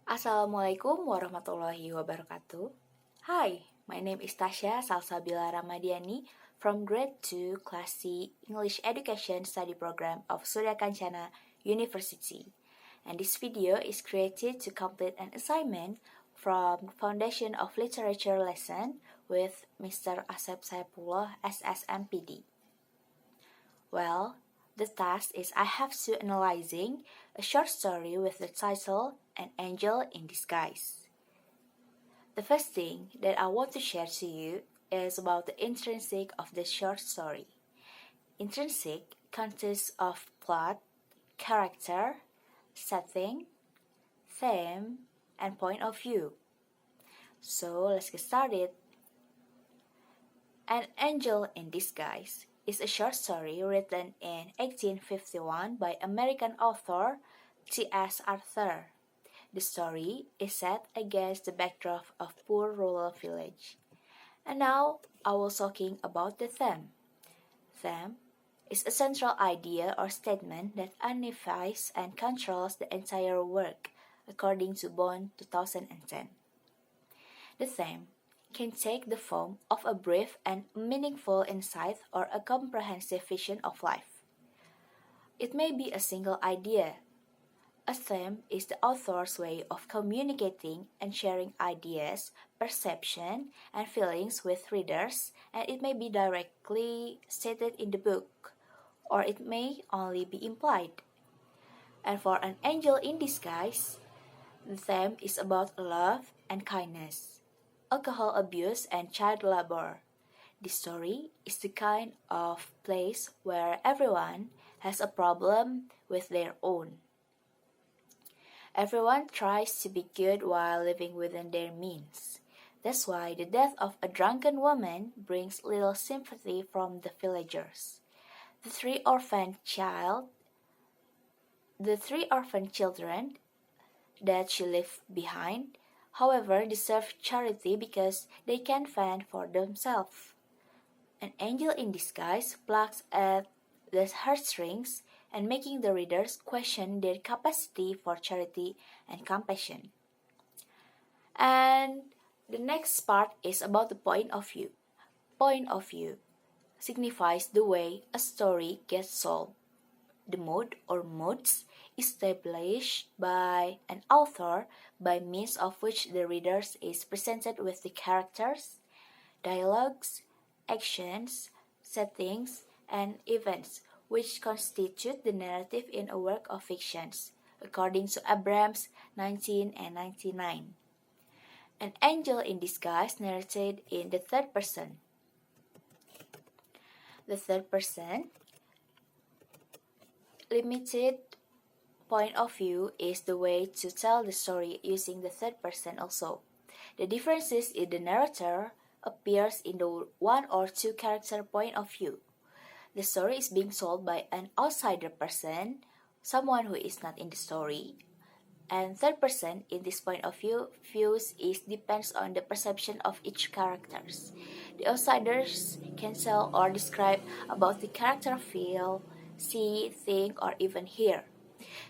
Assalamualaikum warahmatullahi wabarakatuh. Hi, my name is Tassya Salsabila Ramadhiani from Grade 2 Class C English Education Study Program of Surya Kancana University. And this video is created to complete an assignment from Foundation of Literature lesson with Mr. Asep Saipullah SSMPD. Well, the task is I have to analyzing a short story with the title An Angel in Disguise. The first thing that I want to share to you is about the intrinsic of the short story. Intrinsic consists of plot, character, setting, theme, and point of view. So let's get started. An Angel in Disguise is a short story written in 1851 by American author T.S. Arthur. The story is set against the backdrop of poor rural village. And now I was talking about the theme. Theme is a central idea or statement that unifies and controls the entire work, according to Bond 2010. The theme can take the form of a brief and meaningful insight or a comprehensive vision of life. It may be a single idea. A theme is the author's way of communicating and sharing ideas, perception, and feelings with readers, and it may be directly stated in the book, or it may only be implied. And for An Angel in Disguise, the theme is about love and kindness, alcohol abuse, and child labor. The story is the kind of place where everyone has a problem with their own. Everyone tries to be good while living within their means. That's why the death of a drunken woman brings little sympathy from the villagers. The three orphan children that she left behind, however, deserve charity because they can fend for themselves. An Angel in Disguise plucks at the heartstrings and making the readers question their capacity for charity and compassion. And the next part is about the point of view. Point of view signifies the way a story gets solved. The mood or moods established by an author by means of which the reader is presented with the characters, dialogues, actions, settings, and events which constitute the narrative in a work of fiction, according to Abrams 1999. An Angel in Disguise narrated in the third person. The third person limited point of view is the way to tell the story using the third person also. The differences in the narrator appears in the one or two character point of view. The story is being told by an outsider person, someone who is not in the story, and third person in this point of views is depends on the perception of each characters. The outsiders can tell or describe about the character feel, see, think, or even hear.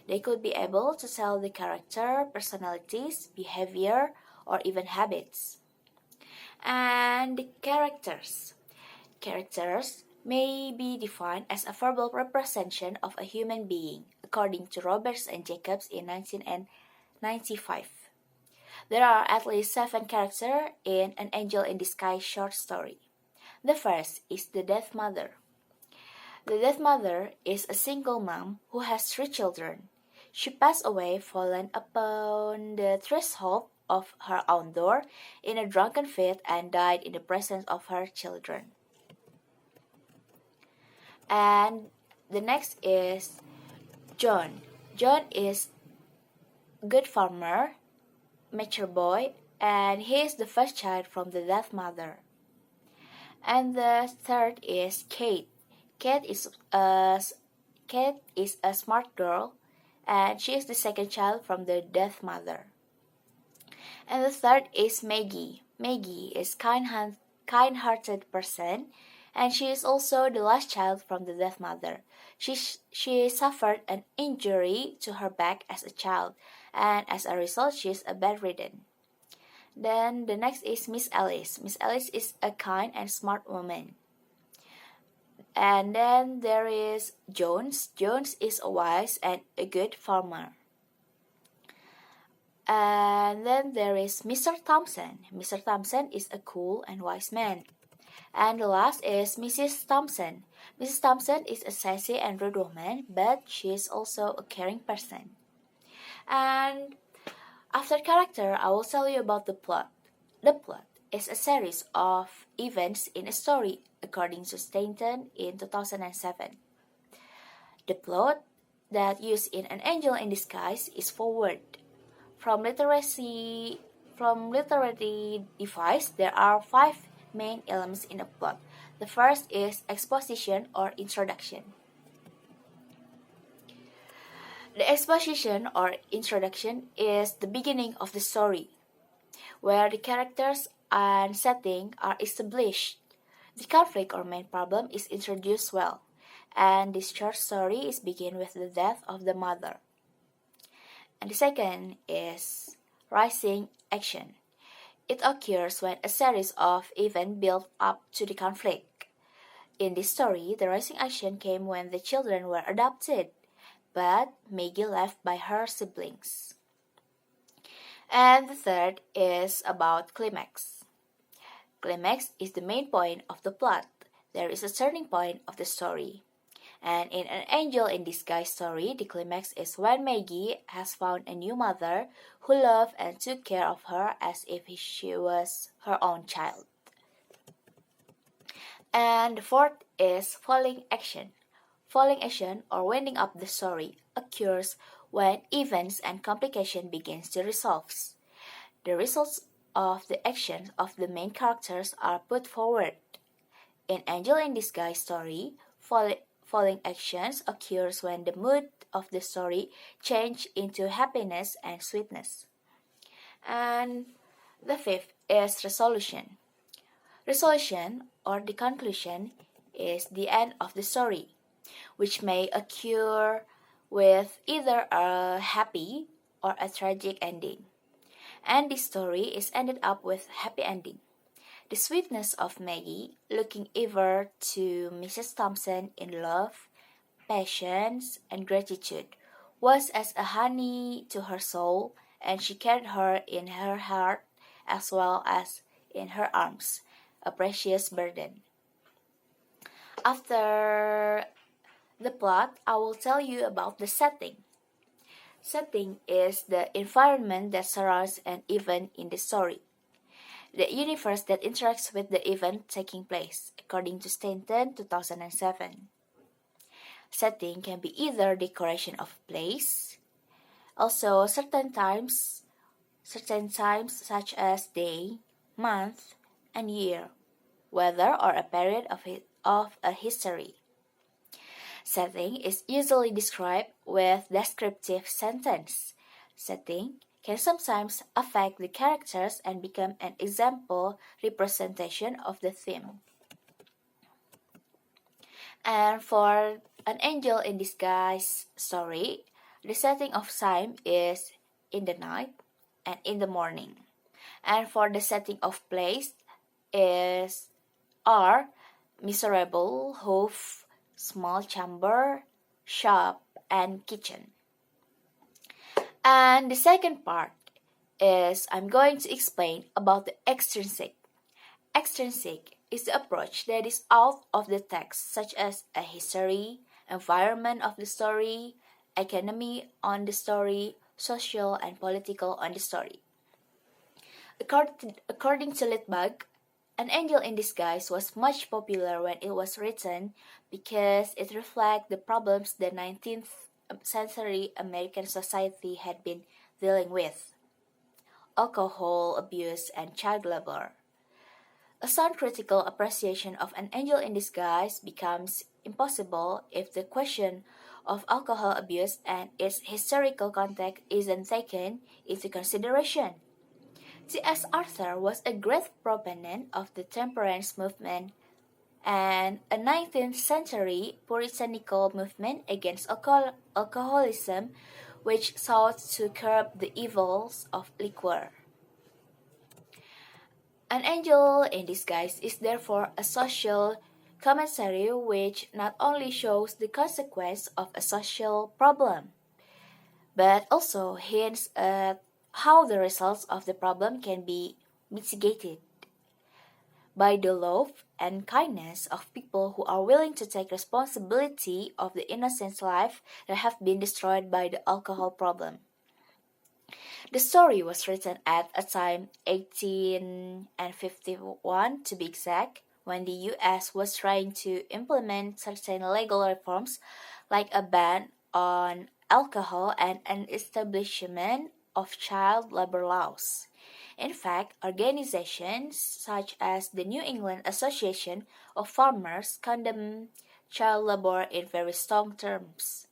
They could be able to tell the character, personalities, behavior, or even habits. And the characters. Characters may be defined as a verbal representation of a human being, according to Roberts and Jacobs in 1995. There are at least 7 characters in An Angel in Disguise short story. The first is the Death Mother. The Death Mother is a single mom who has 3 children. She passed away fallen upon the threshold of her own door in a drunken fit and died in the presence of her children. And the next is John. John is a good farmer, mature boy, and he is the first child from the Death Mother. And the third is Kate. Kate is a smart girl, and she is the second child from the Death Mother. And the third is Maggie. Maggie is kind-hearted person, and she is also the last child from the Death Mother. She suffered an injury to her back as a child, and as a result, she's bedridden. Then the next is Miss Alice. Miss Alice is a kind and smart woman. And then there is Jones. Jones is a wise and a good farmer. And then there is Mr. Thompson. Mr. Thompson is a cool and wise man. And the last is Mrs. Thompson. Mrs. Thompson is a sassy and rude woman, but she is also a caring person. And after character, I will tell you about the plot. The plot is a series of events in a story, according to Stanton in 2007. The plot that used in An Angel in Disguise is forward. From literary device, there are 5 main elements in a plot. The first is exposition or introduction. The exposition or introduction is the beginning of the story, where the characters and setting are established. The conflict or main problem is introduced well, and this short story is begin with the death of the mother. And the second is rising action. It occurs when a series of events build up to the conflict. In this story, the rising action came when the children were adopted, but Maggie left by her siblings. And the third is about climax. Climax is the main point of the plot. There is a turning point of the story. And in An Angel in Disguise story, the climax is when Maggie has found a new mother who loved and took care of her as if she was her own child. And the fourth is falling action. Falling action or winding up the story occurs when events and complication begins to resolve. The results of the actions of the main characters are put forward. In Angel in Disguise story, falling actions occurs when the mood of the story changes into happiness and sweetness. And the fifth is resolution. Resolution or the conclusion is the end of the story, which may occur with either a happy or a tragic ending. And this story is ended up with happy ending. The sweetness of Maggie, looking ever to Mrs. Thompson in love, patience, and gratitude, was as a honey to her soul, and she carried her in her heart as well as in her arms, a precious burden. After the plot, I will tell you about the setting. Setting is the environment that surrounds an event in the story. The universe that interacts with the event taking place, according to Stanton 2007. Setting can be either decoration of place, also certain times such as day, month, and year, weather, or a period of a history. Setting is usually described with descriptive sentence. Setting can sometimes affect the characters and become an example representation of the theme. And for An Angel in Disguise story, the setting of time is in the night and in the morning. And for the setting of place is are miserable, hoof, small chamber, shop, and kitchen. And the second part is I'm going to explain about the extrinsic. Extrinsic is the approach that is out of the text, such as a history, environment of the story, economy on the story, social and political on the story. According to Litbag, An Angel in Disguise was much popular when it was written because it reflects the problems the 19th century American society had been dealing with: alcohol abuse and child labor. A sound critical appreciation of An Angel in Disguise becomes impossible if the question of alcohol abuse and its historical context isn't taken into consideration. T.S. Arthur was a great proponent of the temperance movement and a 19th century puritanical movement against alcoholism which sought to curb the evils of liquor. An Angel in Disguise is therefore a social commentary which not only shows the consequence of a social problem, but also hints at how the results of the problem can be mitigated by the love and kindness of people who are willing to take responsibility of the innocent life that have been destroyed by the alcohol problem. The story was written at a time 1851 to be exact, when the US was trying to implement certain legal reforms like a ban on alcohol and an establishment of child labor laws. In fact, organizations such as the New England Association of Farmers condemn child labor in very strong terms.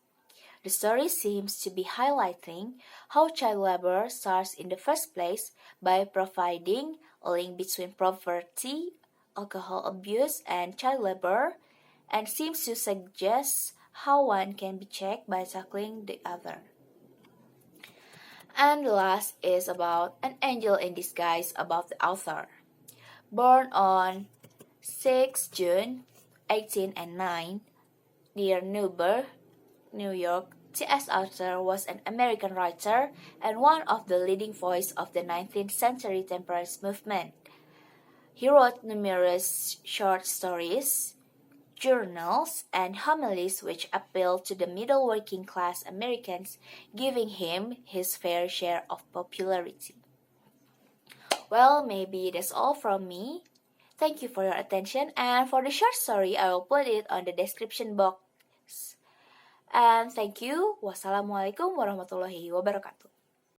The story seems to be highlighting how child labor starts in the first place by providing a link between poverty, alcohol abuse, and child labor, and seems to suggest how one can be checked by tackling the other. And the last is about An Angel in Disguise about the author. Born on 6 June 1809 near Newburgh, New York, T.S. Arthur was an American writer and one of the leading voices of the 19th century temperance movement. He wrote numerous short stories, journals, and homilies which appealed to the middle working class Americans, giving him his fair share of popularity. Well, maybe that's all from me. Thank you for your attention, and for the short story, I will put it on the description box. And thank you. Wassalamualaikum warahmatullahi wabarakatuh.